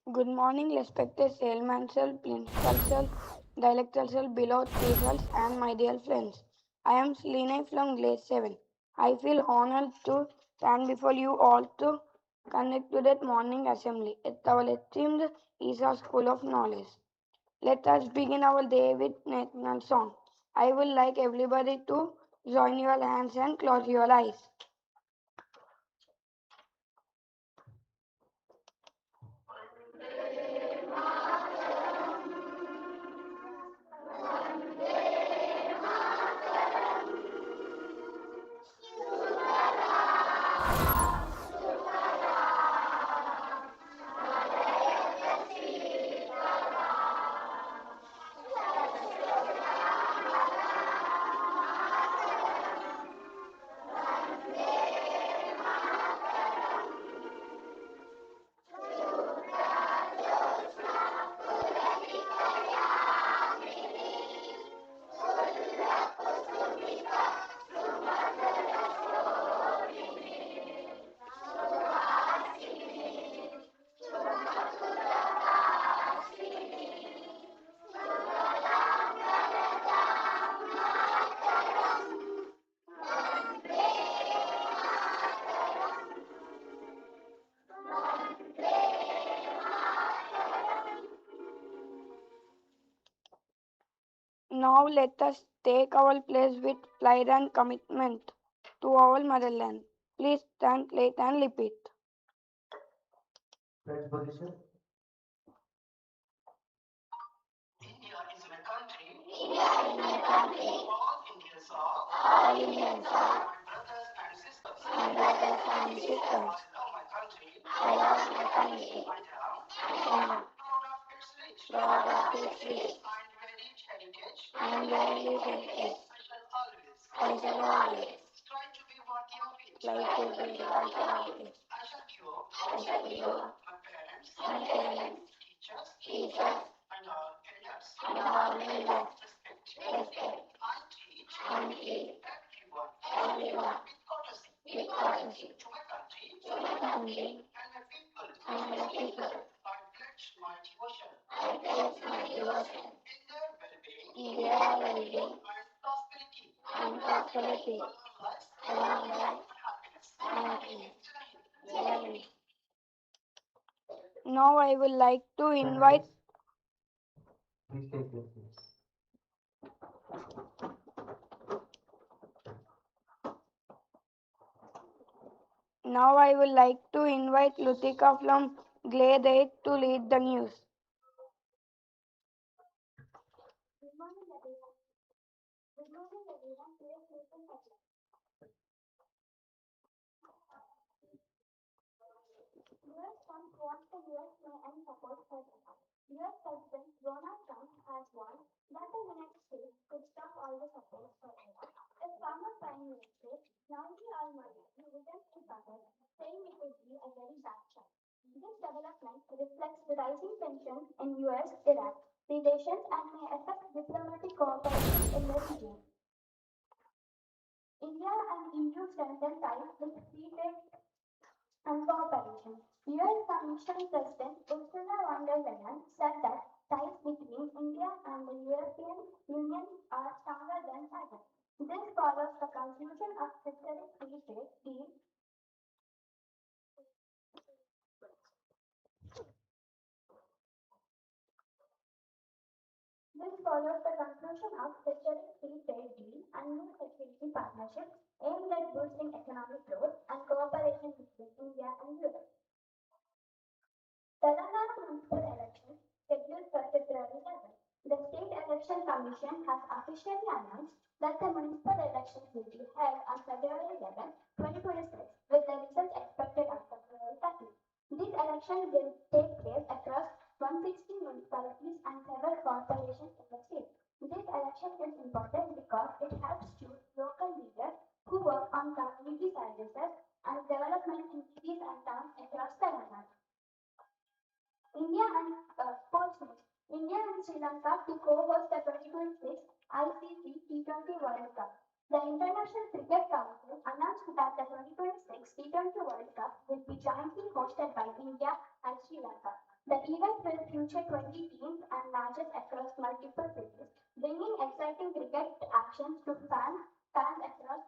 Good morning, respected salesman, principal, sir, director, sir, below teachers, and my dear friends. I am Selene from grade 7. I feel honored to stand before you all to conduct today's morning assembly at our esteemed Esha School of Knowledge. Let us begin our day with national song. I would like everybody to join your hands and close your eyes. Now let us take our place with pride and commitment to our motherland. Please stand, late and repeat. All Indians are my brothers and sisters. I love my country. I'm proud of its rich and lovely heritage. I shall always like to be like artist. I shall love my parents, teachers, and all my life. Respect and treat everyone with courtesy. To my country and my people, I pledge my devotion in their well-being and prosperity, long life and happiness. Jai Hind. Now I would like to invite Now I would like to invite Lutika from Grade 8 to lead the news. US Trump wants the US may end support for Iran. US President Donald Trump has warned that the United States could stop all the support for Iran if former Prime Minister Nouri al-Maliki returns to power, saying it would be a very bad choice. This development reflects the rising tensions in US-Iraq relations and may affect diplomatic cooperation in the region. India and EU strengthen ties with free trade and cooperation. US Commission President Ursula von der Leyen said that ties between India and the European Union are stronger than ever. This follows the conclusion of historic free trade deal. This follows the conclusion of historic free trade deal and new security partnership aimed at boosting economic growth and cooperation between India and Europe. Telangana municipal elections scheduled for February 11. The State Election Commission has officially announced that the municipal elections will be held on February 11, 2026, with the results expected on February 30. These elections will take place across 160 municipalities and several corporations in the state. This election is important because it helps choose local leaders who work on community services and development in cities and towns across Telangana. India and sports news. India and Sri Lanka to co-host the 2026 ICC T20 World Cup. The International Cricket Council announced that the 2026 T20 World Cup will be jointly hosted by India and Sri Lanka. The event will feature 20 teams and matches across multiple cities, bringing exciting cricket actions to fans across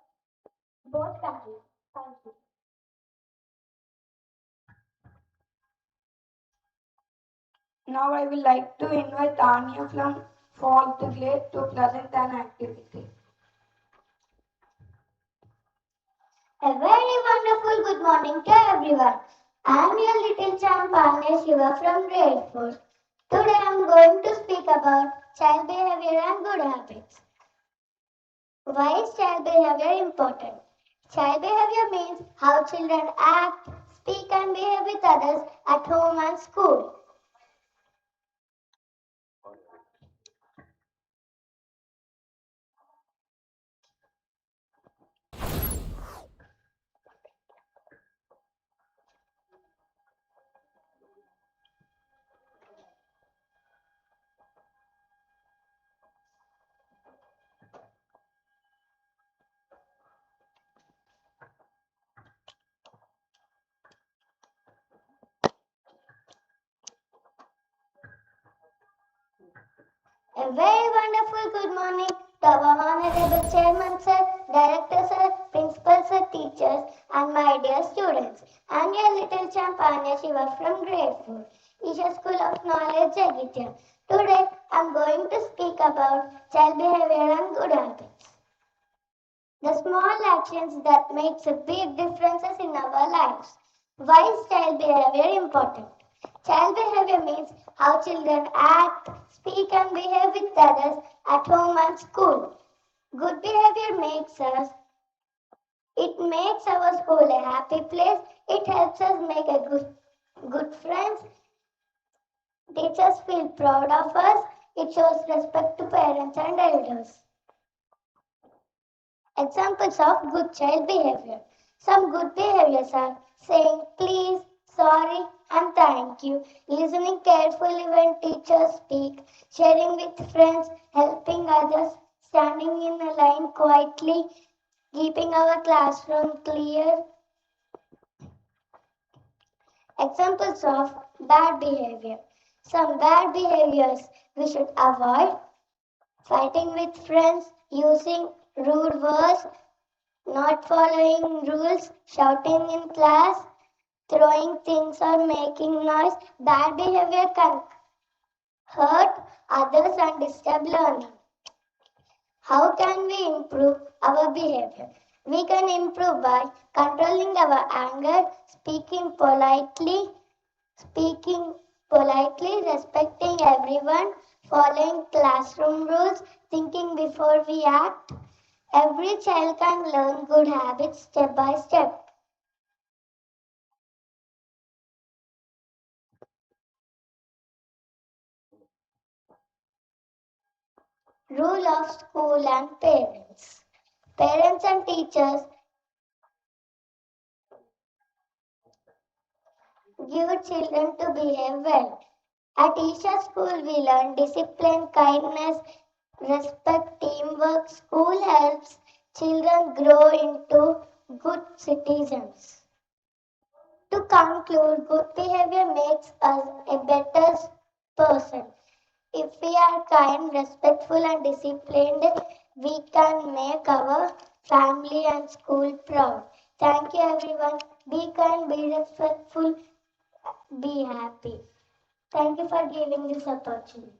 both countries. Thank you. Now I would like to invite Anya from 4th grade to present an activity. A very wonderful good morning to everyone. I am your little champ Anya Shiva from grade 4. Today I am going to speak about child behavior and good habits. Why is child behavior important? Child behavior means how children act, speak and behave with others at home and school. A very wonderful good morning to our honorable chairman sir, director sir, principal sir, teachers and my dear students. I am your little champ Anya Shiva from grade 4, Esha School of Knowledge, Jagitya. Today I am going to speak about child behavior and good habits. The small actions that makes a big differences in our lives. Why is child behavior important? Child behavior means how children act, speak and behave with others at home and school. Good behavior makes our school a happy place. It helps us make a good friends. Teachers feel proud of us. It shows respect to parents and elders. Examples of good child behavior. Some good behaviors are saying please, sorry, and thank you, listening carefully when teachers speak, sharing with friends, helping others, standing in a line quietly, keeping our classroom clear. Examples of bad behavior. Some bad behaviors we should avoid: fighting with friends, using rude words, not following rules, shouting in class, throwing things or making noise. Bad behavior can hurt others and disturb learning. How can we improve our behavior? We can improve by controlling our anger, speaking politely, respecting everyone, following classroom rules, thinking before we act. Every child can learn good habits step by step. Rule of school and parents. Parents and teachers give children to behave well. At Esha School, we learn discipline, kindness, respect, teamwork. School helps children grow into good citizens. To conclude, good behavior makes us a better person. If we are kind, respectful, and disciplined, we can make our family and school proud. Thank you, everyone. Be kind, be respectful, be happy. Thank you for giving this opportunity.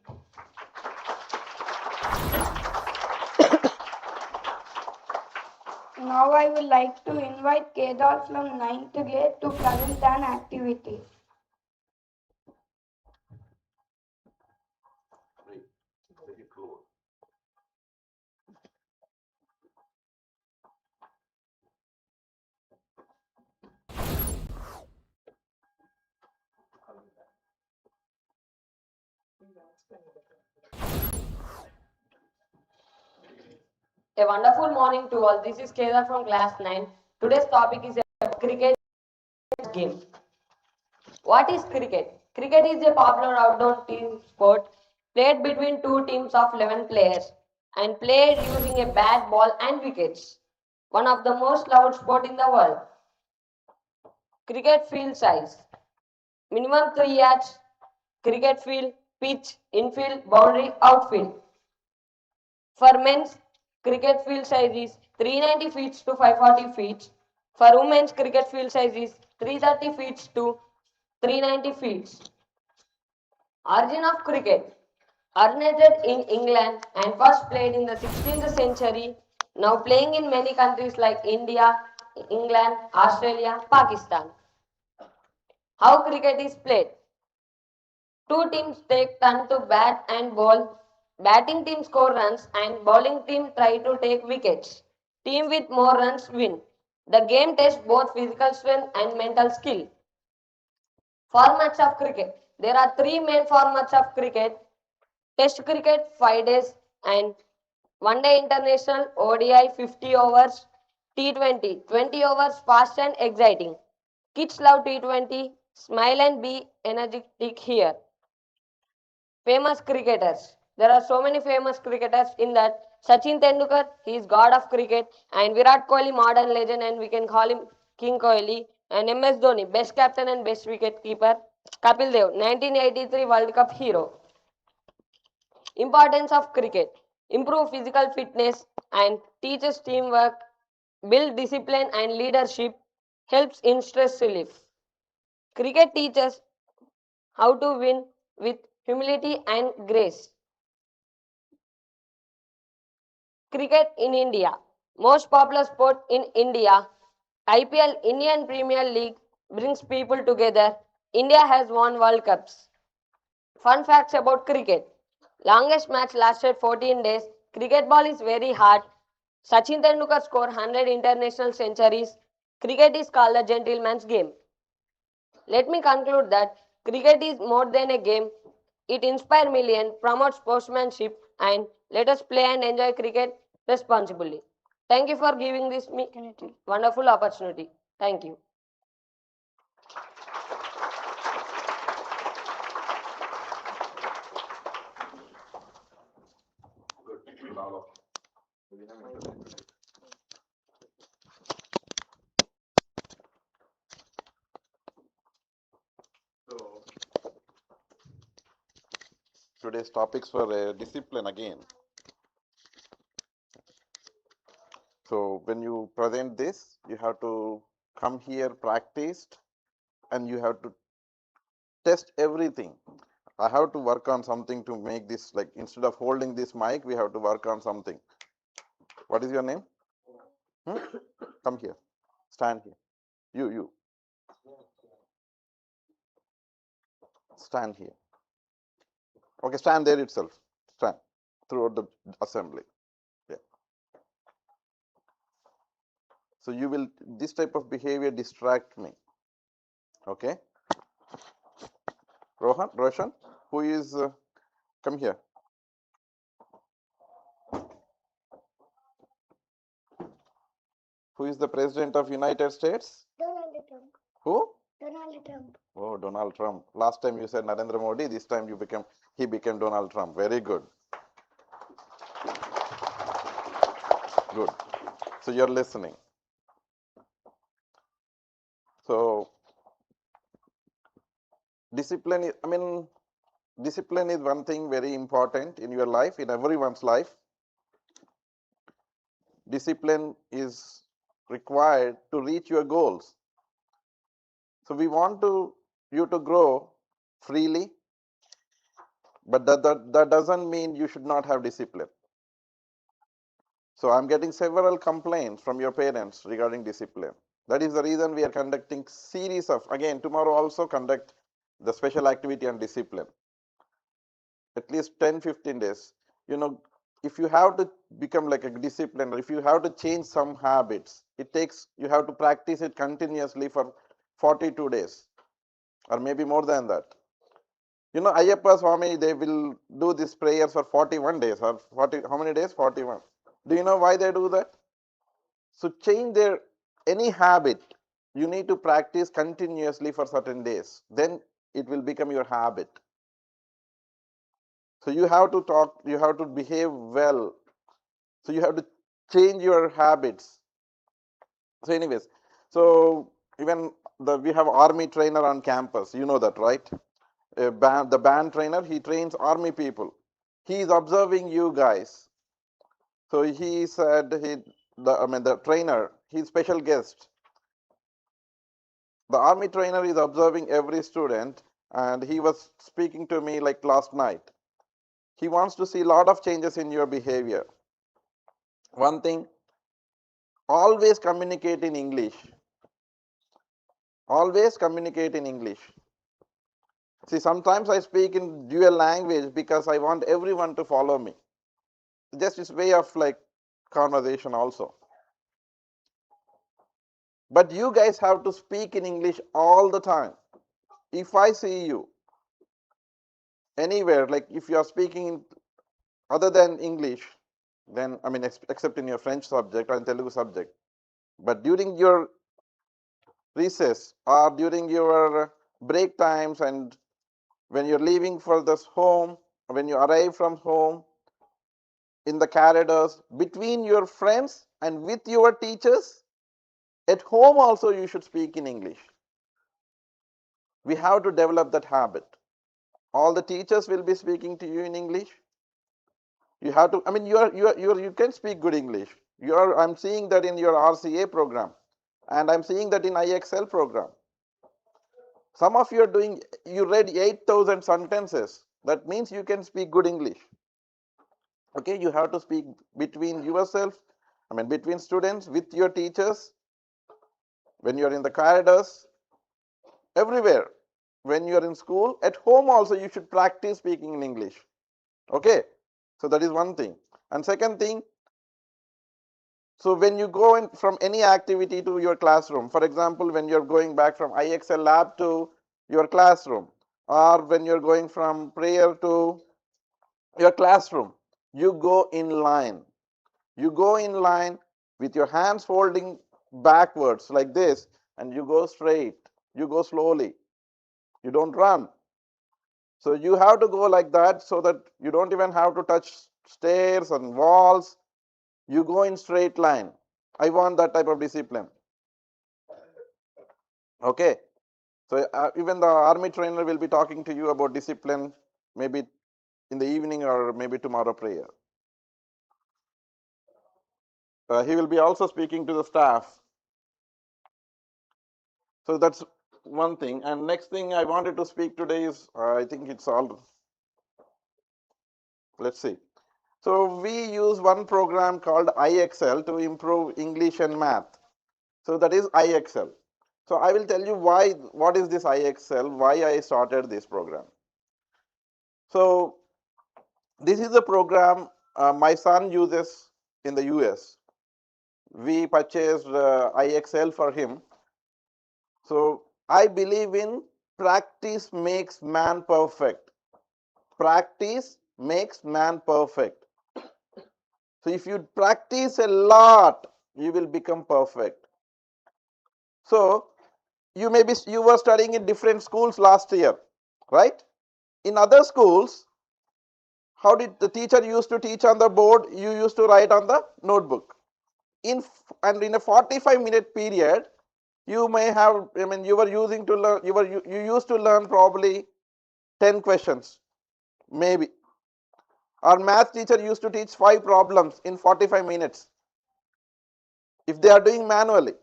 Now I would like to invite Kedar from 9th grade to present an activity. A wonderful morning to all. This is Kedar from class 9. Today's topic is a cricket game. What is cricket? Cricket is a popular outdoor team sport played between two teams of 11 players and played using a bat, ball and wickets. One of the most loved sport in the world. Cricket field size. Minimum 3 yards, cricket field, pitch, infield, boundary, outfield. For men's, cricket field size is 390 feet to 540 feet. For women's, cricket field size is 330 feet to 390 feet. Origin of cricket. Originated in England and first played in the 16th century, now playing in many countries like India, England, Australia, Pakistan. How cricket is played? Two teams take turn to bat and bowl. Batting team score runs and bowling team try to take wickets. Team with more runs win. The game tests both physical strength and mental skill. Formats of cricket. There are three main formats of cricket. Test cricket 5 days and one day international ODI 50 overs, T20 20 overs fast and exciting. Kids love T20, smile and be energetic here. Famous cricketers. There are so many famous cricketers in that. Sachin Tendulkar, he is god of cricket, and Virat Kohli, modern legend, and we can call him King Kohli, and MS Dhoni, best captain and best wicket keeper. Kapil Dev, 1983 World Cup hero. Importance of cricket. Improve physical fitness and teaches teamwork, build discipline and leadership, helps in stress relief. Cricket teaches how to win with humility and grace. Cricket in India. Most popular sport in India. IPL, Indian Premier League, brings people together. India has won World Cups. Fun facts about cricket. Longest match lasted 14 days. Cricket ball is very hard. Sachin Tendulkar scored 100 international centuries. Cricket is called the gentleman's game. Let me conclude that cricket is more than a game. It inspires millions, promotes sportsmanship, and let us play and enjoy cricket responsibly. Thank you for giving this me wonderful opportunity. Thank you. Today's topics for discipline again. So when you present this, you have to come here practiced and you have to test everything. I have to work on something to make this, like instead of holding this mic, we have to work on something. What is your name? Come here. Stand here. You. Stand here. Okay, stand there itself. Stand throughout the assembly. Yeah. So you will, this type of behavior distract me. Okay. Roshan, who is, come here. Who is the president of United States? Donald Trump. Who? Donald Trump. Oh, Donald Trump. Last time you said Narendra Modi, this time he became Donald Trump. Very good. Good. So you're listening. So discipline is, discipline is one thing very important in your life, in everyone's life. Discipline is required to reach your goals. So we want you to grow freely, but that doesn't mean you should not have discipline. So I'm getting several complaints from your parents regarding discipline. That is the reason we are conducting series of, again, tomorrow also conduct the special activity on discipline. At least 10-15 days. If you have to become like a discipline, or if you have to change some habits, you have to practice it continuously for 42 days or maybe more than that. Ayyappa Swami, they will do these prayers for 41 days or 40, how many days? 41. Do you know why they do that? So change any habit, you need to practice continuously for certain days. Then it will become your habit. So you have to talk, you have to behave well. So you have to change your habits. So anyways, so even we have army trainer on campus, you know that, right? the band trainer, he trains army people. He is observing you guys. So he said, the trainer, he's special guest. The army trainer is observing every student, and he was speaking to me like last night. He wants to see a lot of changes in your behavior. One thing, always communicate in English. Always communicate in English. See, sometimes I speak in dual language because I want everyone to follow me. Just this way of like conversation also. But you guys have to speak in English all the time. If I see you anywhere, like if you are speaking in other than English, then I mean, except in your French subject or in Telugu subject, but during your recess or during your break times and when you're leaving for this home, when you arrive from home, in the corridors, between your friends and with your teachers, at home also you should speak in English. We have to develop that habit. All the teachers will be speaking to you in English. You have to, I mean, you can speak good English. I'm seeing that in your RCA program, and I'm seeing that in IXL program. Some of you are doing, you read 8,000 sentences. That means you can speak good English. Okay, you have to speak between yourself, I mean, between students, with your teachers, when you're in the corridors, everywhere. When you're in school, at home also, you should practice speaking in English. Okay, so that is one thing. And second thing, so when you go in from any activity to your classroom, for example, when you're going back from IXL lab to your classroom, or when you're going from prayer to your classroom, you go in line. You go in line with your hands folding backwards like this, and you go straight. You go slowly. You don't run. So you have to go like that so that you don't even have to touch stairs and walls. You go in straight line. I want that type of discipline. Okay. So even the army trainer will be talking to you about discipline, maybe in the evening or maybe tomorrow prayer. He will be also speaking to the staff. So that's one thing. And next thing I wanted to speak today is, I think it's all, let's see. So we use one program called IXL to improve English and math. So that is IXL. So I will tell you what is this IXL, why I started this program. So this is a program my son uses in the US. We purchased IXL for him. So I believe in practice makes man perfect. Practice makes man perfect. So if you practice a lot, you will become perfect. So you were studying in different schools last year, right? In other schools, how did the teacher used to teach on the board? You used to write on the notebook. In a 45-minute period, you may have, I mean, you were using to learn, you used to learn probably 10 questions, maybe. Our math teacher used to teach 5 problems in 45 minutes if they are doing manually.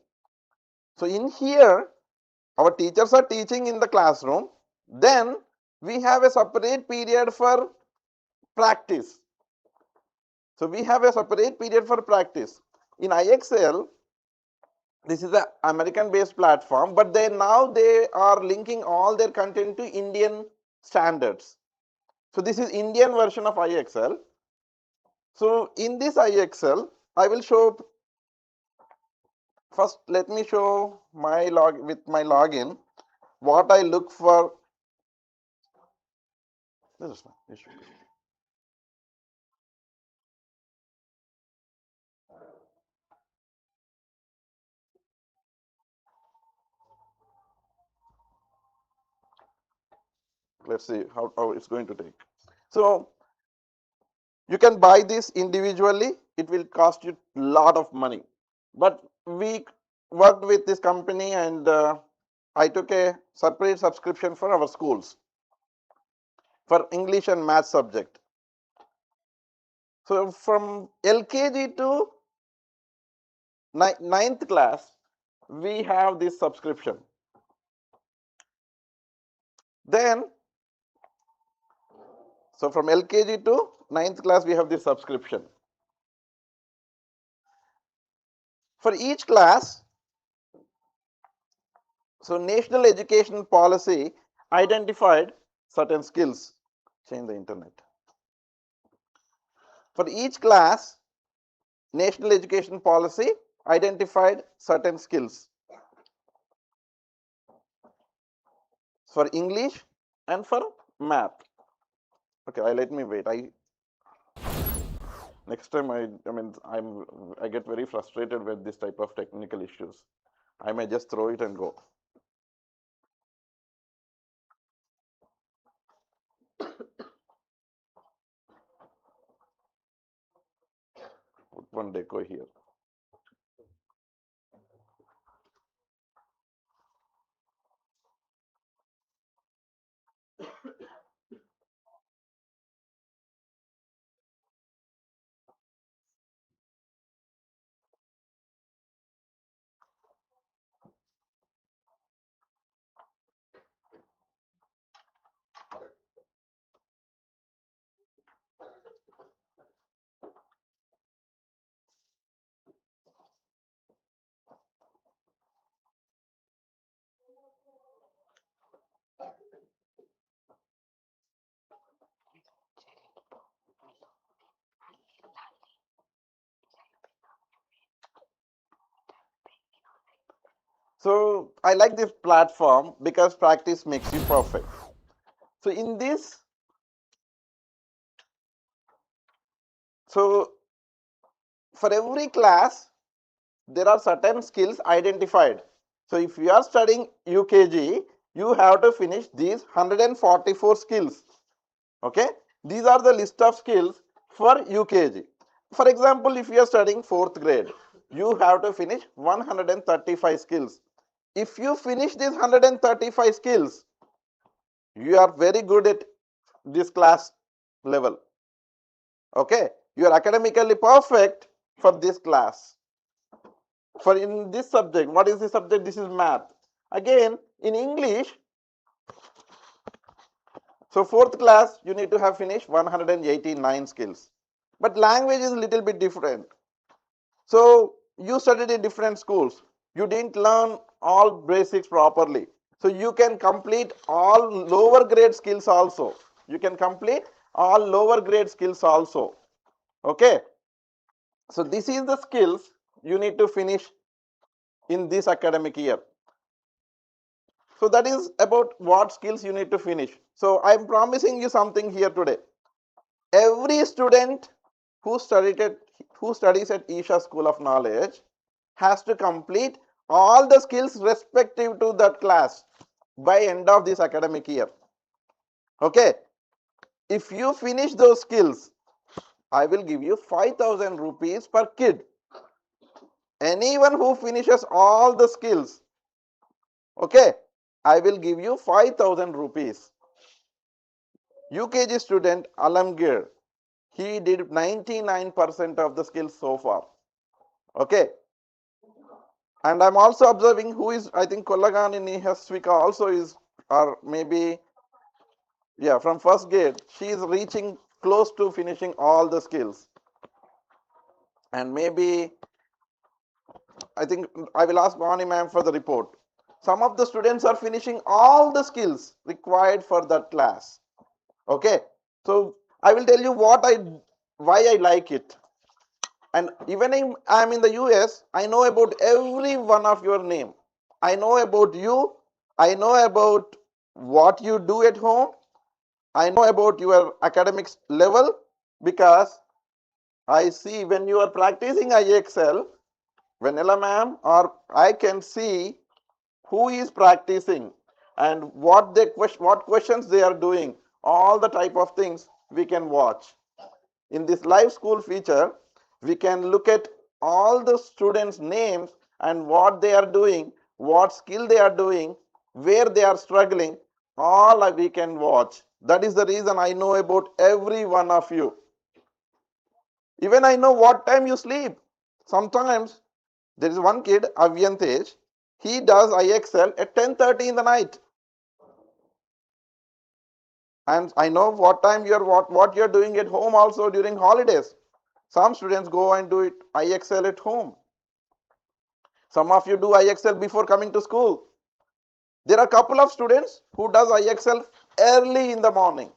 So in here, our teachers are teaching in the classroom, then we have a separate period for practice. So we have a separate period for practice. In IXL, this is an American-based platform, but they are linking all their content to Indian standards. So this is Indian version of IXL. So in this IXL, I will show, first let me show my login, what I look for. This is fine. Let's see how it's going to take. So you can buy this individually. It will cost you a lot of money. But we worked with this company and I took a separate subscription for our schools. for English and math subject. So from LKG to ninth class, we have this subscription. Then, so from LKG to ninth class, we have this subscription. For each class, so National Education Policy identified certain skills. Change the internet. For each class, National Education Policy identified certain skills for English and for math. Okay, let me wait. Next time I get very frustrated with this type of technical issues. I may just throw it and go. Put one deco here. So I like this platform because practice makes you perfect. So in this, so for every class, there are certain skills identified. So if you are studying UKG, you have to finish these 144 skills. Okay, these are the list of skills for UKG. For example, if you are studying 4th grade, you have to finish 135 skills. If you finish these 135 skills, you are very good at this class level. Okay, you are academically perfect for this class. For in this subject, what is the subject? This is math. Again, in English, so 4th class, you need to have finished 189 skills. But language is a little bit different. So you studied in different schools. You didn't learn all basics properly. So you can complete all lower grade skills also. You can complete all lower grade skills also. Okay. So this is the skills you need to finish in this academic year. So that is about what skills you need to finish. So I am promising you something here today. Every student who studies at Esha School of Knowledge has to complete all the skills respective to that class by end of this academic year. Okay. If you finish those skills, I will give you 5,000 rupees per kid. Anyone who finishes all the skills, okay, I will give you 5,000 rupees. UKG student Alamgir, he did 99% of the skills so far. Okay. And I'm also observing who is, I think Kollagan in Hasvika also is, or maybe, yeah, from first grade, she is reaching close to finishing all the skills. And maybe, I think I will ask Vani ma'am for the report. Some of the students are finishing all the skills required for that class. Okay. So I will tell you why I like it. And even I'm in the US, I know about every one of your name. I know about you. I know about what you do at home. I know about your academics level because I see when you are practicing IXL, Vanilla ma'am, or I can see who is practicing and what questions they are doing. All the type of things we can watch. In this live school feature, we can look at all the students' names and what they are doing, what skill they are doing, where they are struggling, all we can watch That is the reason I know about every one of you. Even I know what time you sleep. Sometimes there is one kid, Avyantej, he does IXL at 10:30 in the night. And I know what time what you're doing at home also during holidays. Some students go and do it IXL at home. Some of you do IXL before coming to school. There are a couple of students who does IXL early in the morning.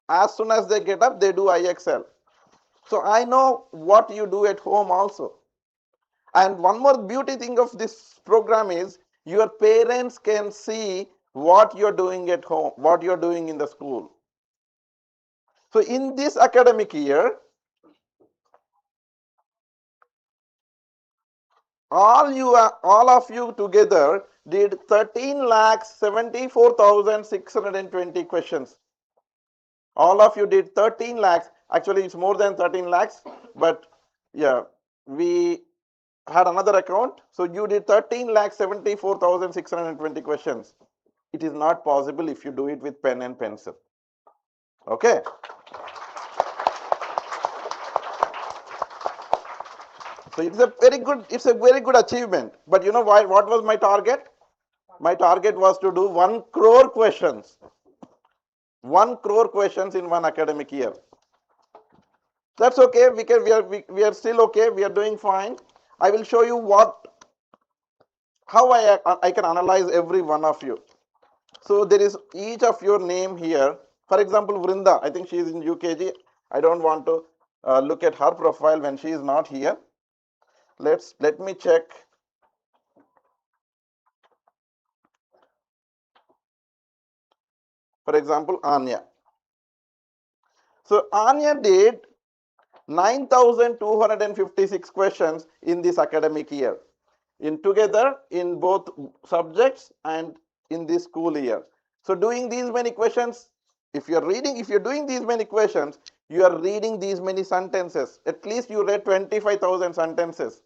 As soon as they get up, they do IXL. So I know what you do at home also. And one more beauty thing of this program is your parents can see what you're doing at home, what you're doing in the school. So in this academic year, all of you together did 13,74,620 questions. All of you did 13 lakhs. Actually, it's more than 13 lakhs, but yeah, we had another account. So you did 13,74,620 questions. It is not possible if you do it with pen and pencil. Okay. So it's a very good achievement. But you know why? What was my target? My target was to do 1 crore questions. 1 crore questions in one academic year. That's okay. We are still okay. We are doing fine. I will show you how I can analyze every one of you. So there is each of your name here. For example, Vrinda, I think she is in UKG. I don't want to look at her profile when she is not here. Let me check. For example, Anya. So Anya did 9,256 questions in this academic year, in both subjects and in this school year. So doing these many questions, if you're doing these many questions, you are reading these many sentences. At least you read 25,000 sentences.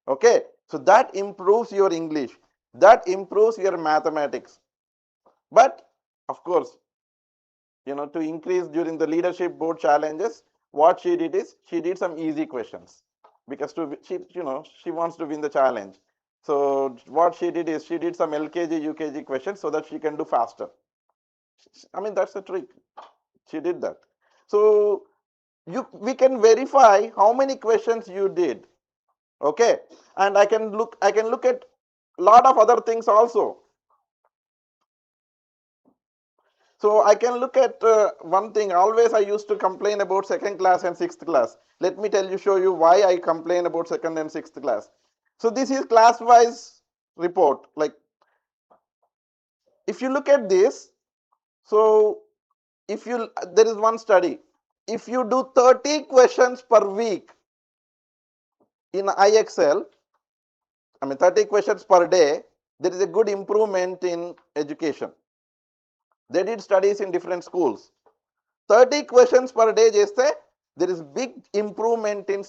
Okay, so that improves your English, that improves your mathematics. But of course, to increase during the leadership board challenges, what she did is she did some easy questions because she wants to win the challenge. So what she did is she did some LKG UKG questions so that she can do faster. I mean, that's the trick. She did that. So we can verify how many questions you did. Okay, and I can look at a lot of other things also. So I can look at one thing. Always I used to complain about second class and sixth class. Let me show you why I complain about second and sixth class. So this is class wise report. Like if you look at this, so there is one study. If you do 30 questions per week in IXL, 30 questions per day, there is a good improvement in education. They did studies in different schools. 30 questions per day cheste there is big improvement in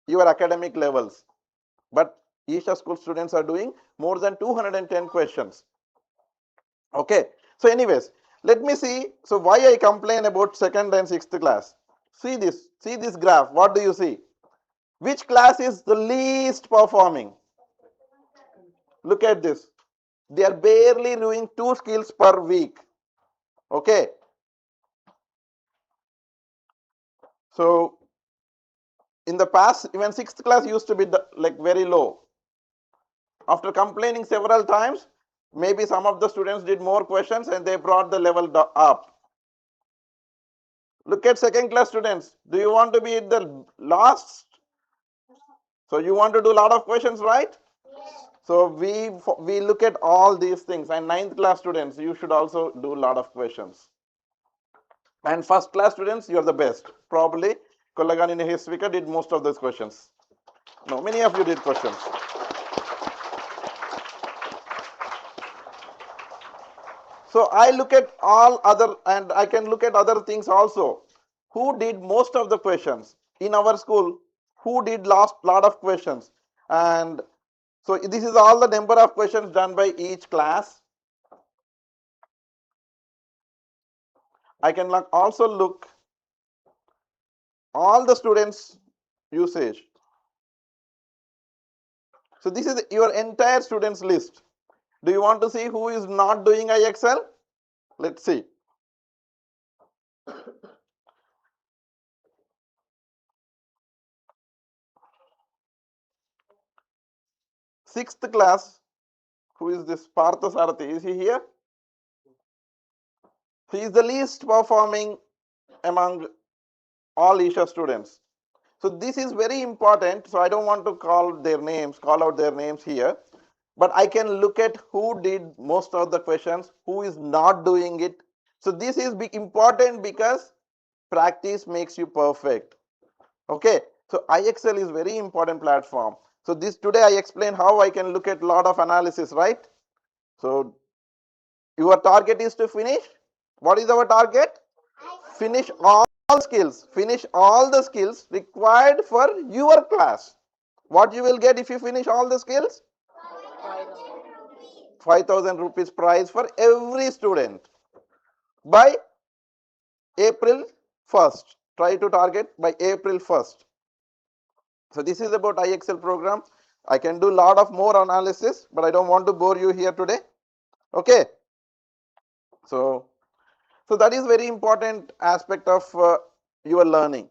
your academic levels. But Esha school students are doing more than 210 questions. Okay, so anyways, let me see. So why I complain about second and sixth class? See this graph. What do you see? Which class is the least performing? Look at this. They are barely doing 2 skills per week. Okay, so in the past, even sixth class used to be like very low. After complaining several times, maybe some of the students did more questions and they brought the level up. Look at second class students. Do you want to be at the last? So you want to do a lot of questions, right? Yes. So we look at all these things. And ninth class students, you should also do a lot of questions. And first class students, you're the best. Probably Kolagani Nehisvika did most of those questions. No, many of you did questions. So I look at all other, and I can look at other things also. Who did most of the questions in our school? Who did lot of questions? And so this is all the number of questions done by each class. I can also look all the students usage. So this is your entire students list. Do you want to see who is not doing IXL? Let's see. Sixth class, who is this Partha Sarathi? Is he here? He is the least performing among all Esha students. So this is very important. So I don't want to call out their names here. But I can look at who did most of the questions, who is not doing it. So this is important because practice makes you perfect. Okay. So IXL is very important platform. So today I explained how I can look at a lot of analysis, right? So your target is to finish. What is our target? Finish all skills. Finish all the skills required for your class. What you will get if you finish all the skills? 5,000 rupees prize for every student by April 1st. Try to target by April 1st. So this is about IXL program. I can do a lot of more analysis, but I don't want to bore you here today. Okay. So that is very important aspect of your learning.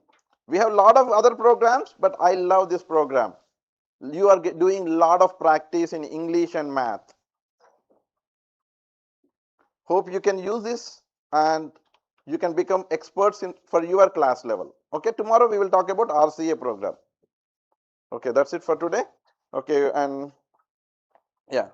We have a lot of other programs, but I love this program. You are doing a lot of practice in English and math. Hope you can use this and you can become experts for your class level. Okay, tomorrow we will talk about RCA program. Okay, that's it for today. Okay, and yeah.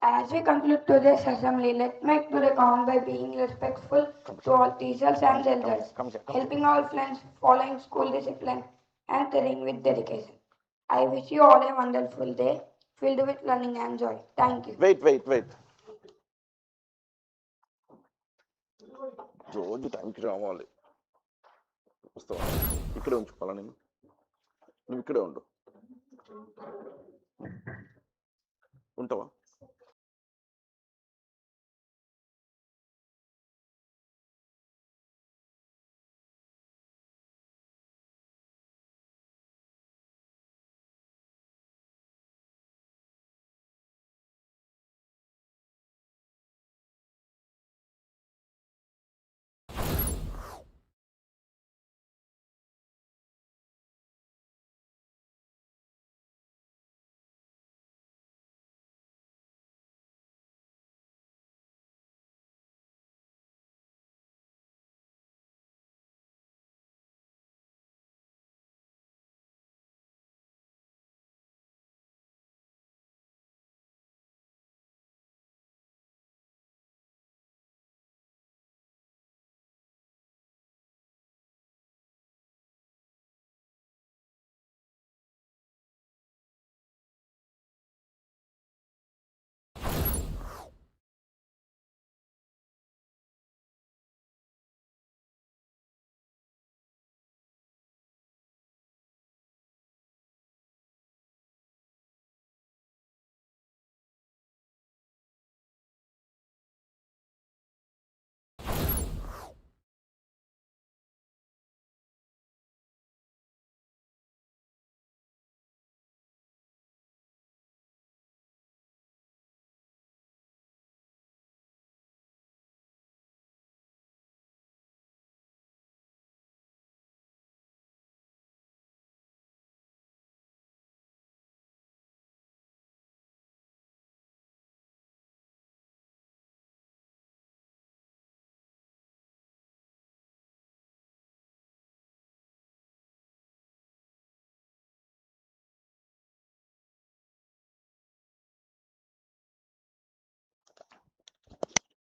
As we conclude today's assembly, let's make today count by being respectful to all teachers and elders, helping all friends, following school discipline, and studying with dedication. I wish you all a wonderful day filled with learning and joy. Thank you. Wait. రోజు టైంకి రావాలి వస్తావా ఇక్కడే ఉంచుకోవాలా నేను నువ్వు ఇక్కడే ఉండు ఉంటావా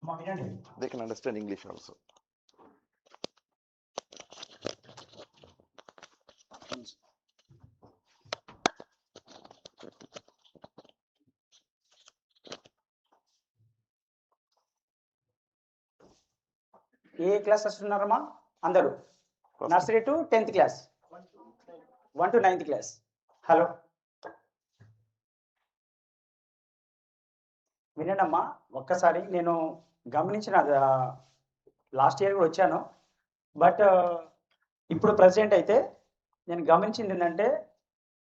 They can understand English also. ఏ క్లాస్ వస్తున్నారమ్మా అందరూ nursery to 10th class 1 to 9th class hello వినండమ్మా ఒక్కసారి. నేను గమనించిన లాస్ట్ ఇయర్ కూడా వచ్చాను, బట్ ఇప్పుడు ప్రెసెంట్ అయితే నేను గమనించింది ఏంటంటే